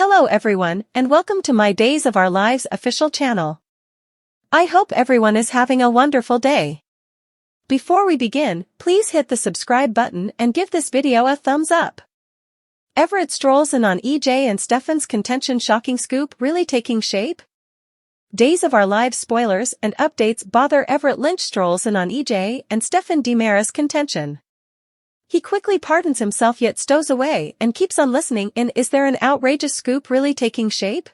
Hello everyone, and welcome to my Days of Our Lives official channel. I hope everyone is having a wonderful day. Before we begin, please hit the subscribe button and give this video a thumbs up. Everett strolls in on EJ and Stefan's contention. Shocking scoop really taking shape? Days of Our Lives spoilers and updates bother Everett. Lynch strolls in on EJ and Stefan DiMera's contention. He quickly pardons himself yet stows away and keeps on listening in. Is there an outrageous scoop really taking shape?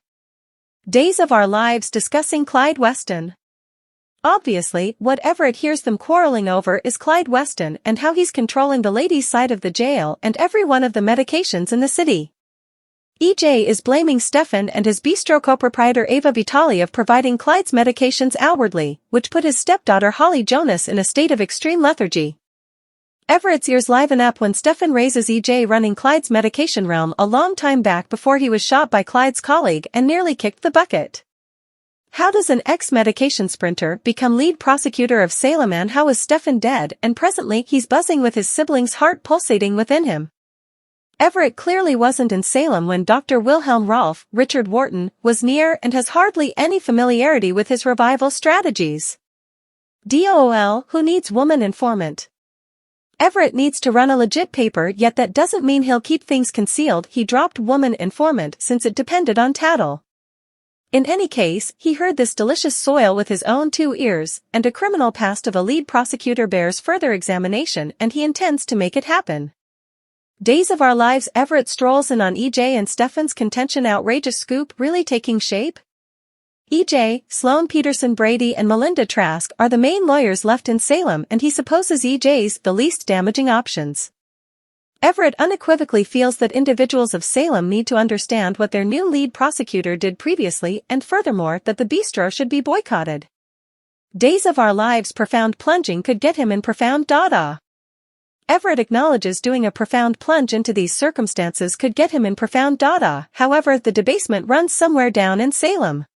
Days of Our Lives discussing Clyde Weston. Obviously, what Everett hears them quarreling over is Clyde Weston and how he's controlling the ladies' side of the jail and every one of the medications in the city. EJ is blaming Stefan and his bistro co-proprietor Ava Vitale of providing Clyde's medications outwardly, which put his stepdaughter Holly Jonas in a state of extreme lethargy. Everett's ears liven up when Stefan raises EJ running Clyde's medication realm a long time back before he was shot by Clyde's colleague and nearly kicked the bucket. How does an ex-medication sprinter become lead prosecutor of Salem, and how is Stefan dead and presently he's buzzing with his sibling's heart pulsating within him? Everett clearly wasn't in Salem when Dr. Wilhelm Rolf, Richard Wharton, was near and has hardly any familiarity with his revival strategies. DOOL, who needs woman informant? Everett needs to run a legit paper, yet that doesn't mean he'll keep things concealed. He dropped woman informant since it depended on tattle. In any case, he heard this delicious soil with his own 2 ears, and a criminal past of a lead prosecutor bears further examination, and he intends to make it happen. Days of Our Lives. Everett strolls in on EJ and Stefan's contention. Outrageous scoop really taking shape? EJ, Sloan Peterson Brady and Melinda Trask are the main lawyers left in Salem, and he supposes EJ's the least damaging options. Everett unequivocally feels that individuals of Salem need to understand what their new lead prosecutor did previously, and furthermore that the bistro should be boycotted. Days of Our Lives. Profound plunging could get him in profound dada. Everett acknowledges doing a profound plunge into these circumstances could get him in profound dada. However, the debasement runs somewhere down in Salem.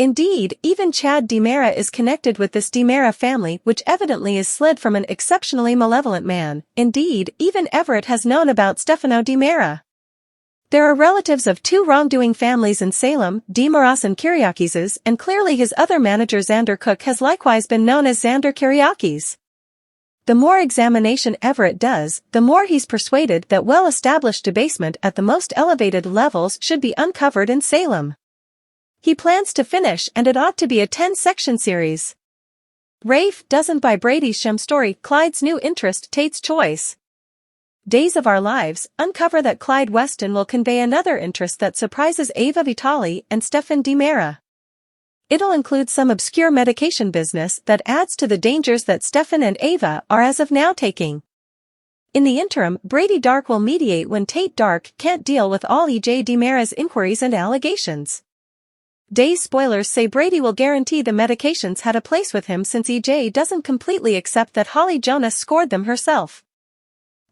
Indeed, even Chad DiMera is connected with this DiMera family, which evidently is slid from an exceptionally malevolent man. Indeed, even Everett has known about Stefano DiMera. There are relatives of 2 wrongdoing families in Salem, DiMeras and Kyriakis, and clearly his other manager Xander Cook has likewise been known as Xander Kyriakis. The more examination Everett does, the more he's persuaded that well-established debasement at the most elevated levels should be uncovered in Salem. He plans to finish, and it ought to be a 10-section series. Rafe doesn't buy Brady's sham story. Clyde's New Interest. Tate's choice. Days of Our Lives uncover that Clyde Weston will convey another interest that surprises Ava Vitale and Stefan DiMera. It'll include some obscure medication business that adds to the dangers that Stefan and Ava are as of now taking. In the interim, Brady Dark will mediate when Tate Dark can't deal with all EJ DiMera's inquiries and allegations. Days spoilers say Brady will guarantee the medications had a place with him since EJ doesn't completely accept that Holly Jonas scored them herself.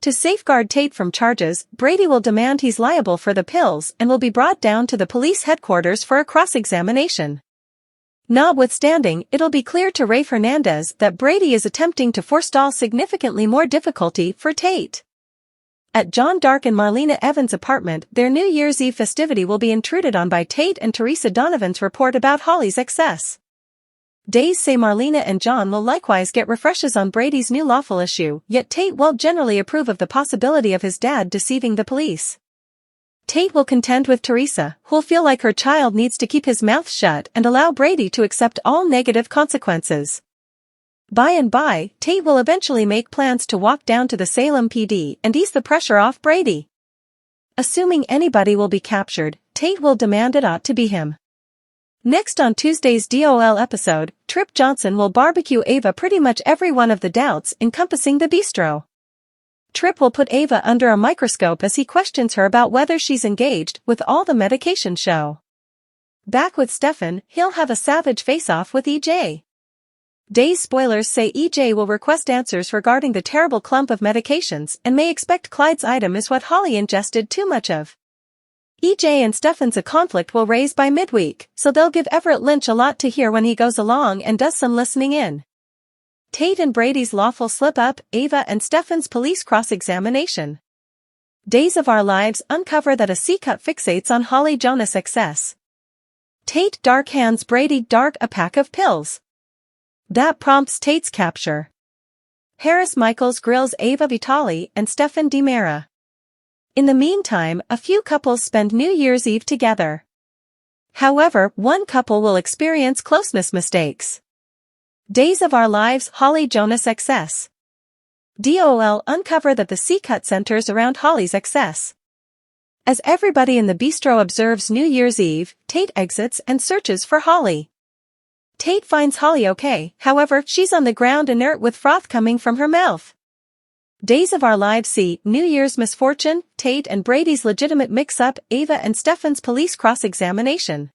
To safeguard Tate from charges, Brady will demand he's liable for the pills and will be brought down to the police headquarters for a cross-examination. Notwithstanding, it'll be clear to Rafe Hernandez that Brady is attempting to forestall significantly more difficulty for Tate. At John Dark and Marlena Evans' apartment, their New Year's Eve festivity will be intruded on by Tate and Teresa Donovan's report about Holly's excess. Days say Marlena and John will likewise get refreshes on Brady's new lawful issue, yet Tate won't generally approve of the possibility of his dad deceiving the police. Tate will contend with Teresa, who'll feel like her child needs to keep his mouth shut and allow Brady to accept all negative consequences. By and by, Tate will eventually make plans to walk down to the Salem PD and ease the pressure off Brady. Assuming anybody will be captured, Tate will demand it ought to be him. Next on Tuesday's DOL episode, Trip Johnson will barbecue Ava pretty much every one of the doubts encompassing the bistro. Trip will put Ava under a microscope as he questions her about whether she's engaged with all the medication show. Back with Stefan, he'll have a savage face-off with EJ. Days spoilers say EJ will request answers regarding the terrible clump of medications and may expect Clyde's item is what Holly ingested too much of. EJ and Stefan's a conflict will raise by midweek, so they'll give Everett Lynch a lot to hear when he goes along and does some listening in. Tate and Brady's lawful slip-up, Ava and Stefan's police cross-examination. Days of Our Lives uncover that a C-cut fixates on Holly Jonas excess. Tate dark hands Brady dark a pack of pills. That prompts Tate's capture. Harris Michaels grills Ava Vitale and Stefan DiMera. In the meantime, a few couples spend New Year's Eve together. However, one couple will experience closeness mistakes. Days of Our Lives Holly Jonas excess. DOL uncover that the C-cut centers around Holly's excess. As everybody in the bistro observes New Year's Eve, Tate exits and searches for Holly. Tate finds Holly okay, however, she's on the ground inert with froth coming from her mouth. Days of Our Lives see New Year's Misfortune, Tate and Brady's legitimate mix-up, Ava and Stefan's police cross-examination.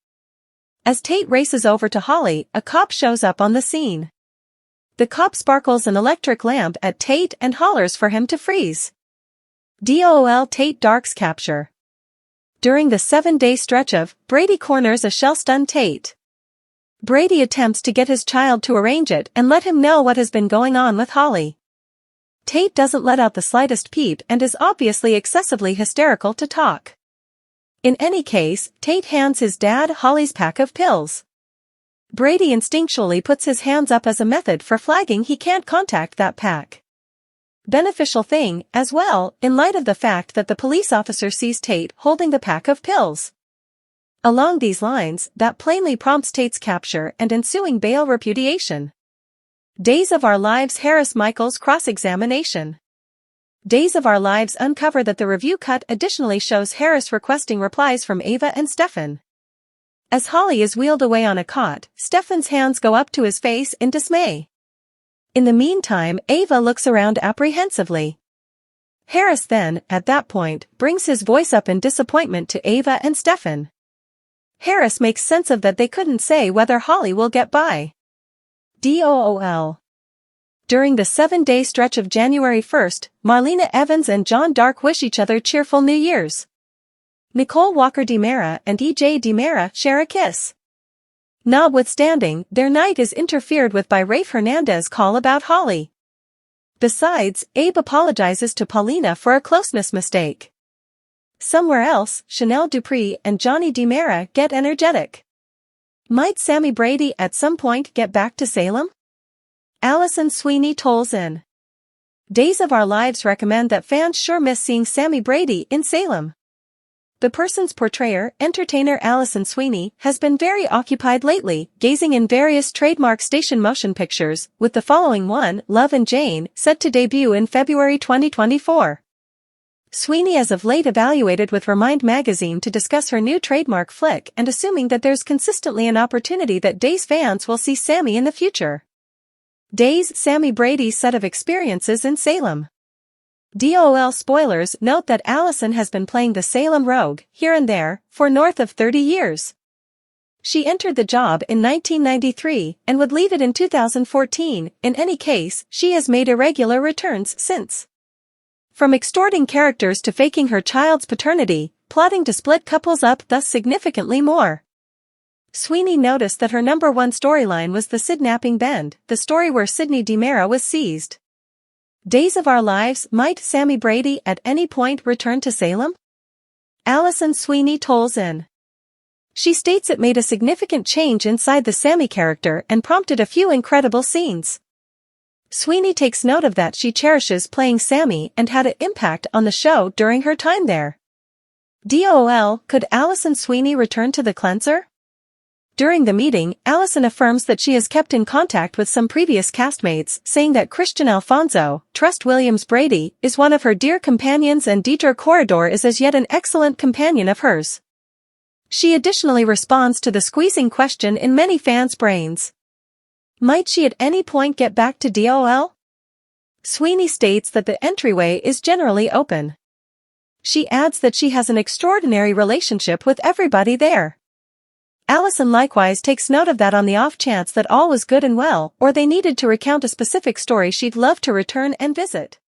As Tate races over to Holly, a cop shows up on the scene. The cop sparkles an electric lamp at Tate and hollers for him to freeze. DOL Tate darks capture. During the 7-day stretch of Brady corners a shell-stunned Tate. Brady attempts to get his child to arrange it and let him know what has been going on with Holly. Tate doesn't let out the slightest peep and is obviously excessively hysterical to talk. In any case, Tate hands his dad Holly's pack of pills. Brady instinctually puts his hands up as a method for flagging he can't contact that pack. Beneficial thing, as well, in light of the fact that the police officer sees Tate holding the pack of pills. Along these lines, that plainly prompts Tate's capture and ensuing bail repudiation. Days of Our Lives Harris Michaels cross-examination. Days of Our Lives uncover that the review cut additionally shows Harris requesting replies from Ava and Stefan. As Holly is wheeled away on a cot, Stefan's hands go up to his face in dismay. In the meantime, Ava looks around apprehensively. Harris then, at that point, brings his voice up in disappointment to Ava and Stefan. Harris makes sense of that they couldn't say whether Holly will get by. DOOL. During the 7-day stretch of January 1st, Marlena Evans and John Dark wish each other cheerful New Year's. Nicole Walker DiMera and EJ DiMera share a kiss. Notwithstanding, their night is interfered with by Rafe Hernandez's call about Holly. Besides, Abe apologizes to Paulina for a closeness mistake. Somewhere else, Chanel Dupree and Johnny DiMera get energetic. Might Sammy Brady at some point get back to Salem? Allison Sweeney tolls in. Days of Our Lives recommend that fans sure miss seeing Sammy Brady in Salem. The person's portrayer, entertainer Allison Sweeney, has been very occupied lately, gazing in various trademark station motion pictures, with the following one, Love and Jane, set to debut in February 2024. Sweeney as of late evaluated with Remind magazine to discuss her new trademark flick and assuming that there's consistently an opportunity that Days fans will see Sammy in the future. Days Sammy Brady's set of experiences in Salem. DOL spoilers note that Allison has been playing the Salem Rogue, here and there, for north of 30 years. She entered the job in 1993 and would leave it in 2014, in any case, she has made irregular returns since. From extorting characters to faking her child's paternity, plotting to split couples up thus significantly more. Sweeney noticed that her #1 storyline was the Sidnapping Bend, the story where Sydney DiMera was seized. Days of Our Lives might Sammy Brady at any point return to Salem? Allison Sweeney tolls in. She states it made a significant change inside the Sammy character and prompted a few incredible scenes. Sweeney takes note of that she cherishes playing Sammy and had an impact on the show during her time there. DOL, could Allison Sweeney return to the cleanser? During the meeting, Allison affirms that she has kept in contact with some previous castmates, saying that Christian Alfonso, Trust Williams Brady, is one of her dear companions and Deidre Corridor is as yet an excellent companion of hers. She additionally responds to the squeezing question in many fans' brains. Might she at any point get back to DOL? Sweeney states that the entryway is generally open. She adds that she has an extraordinary relationship with everybody there. Allison likewise takes note of that on the off chance that all was good and well, or they needed to recount a specific story she'd love to return and visit.